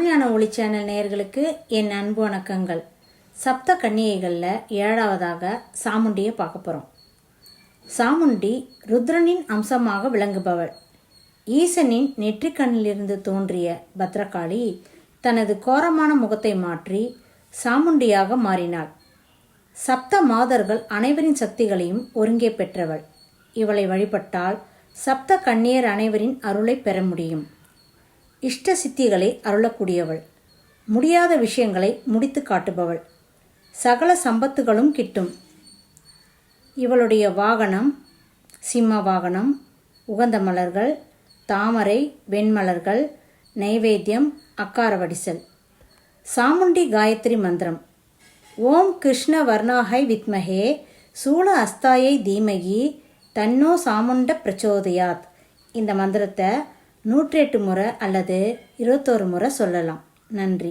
தமிழ்ஞான ஒளி சேனல் நேயர்களுக்கு என் அன்பு வணக்கங்கள். சப்த கன்னிகைகளில் 7வதாக சாமுண்டியை பார்க்க போகிறோம். சாமுண்டி ருத்ரனின் அம்சமாக விளங்குபவள். ஈசனின் நெற்றிக்கண்ணிலிருந்து தோன்றிய பத்ரகாளி தனது கோரமான முகத்தை மாற்றி சாமுண்டியாக மாறினாள். சப்த மாதர்கள் அனைவரின் சக்திகளையும் ஒருங்கே பெற்றவள். இவளை வழிபட்டால் சப்த கன்னியர் அனைவரின் அருளை பெற முடியும். இஷ்ட சித்திகளை அருளக்கூடியவள். முடியாத விஷயங்களை முடித்து காட்டுபவள். சகல சம்பத்துகளும் கிட்டும். இவளுடைய வாகனம் சிம்ம வாகனம், உகந்த மலர்கள், தாமரை, வெண்மலர்கள், நைவேத்தியம், அக்கார வடிசல். சாமுண்டி காயத்ரி மந்திரம். ஓம் கிருஷ்ண வர்ணாஹை வித்மஹே சூல அஸ்தாயை தீமகி தன்னோ சாமுண்ட பிரச்சோதயாத். இந்த மந்திரத்தை 108 முறை அல்லது 21 முறை சொல்லலாம். நன்றி.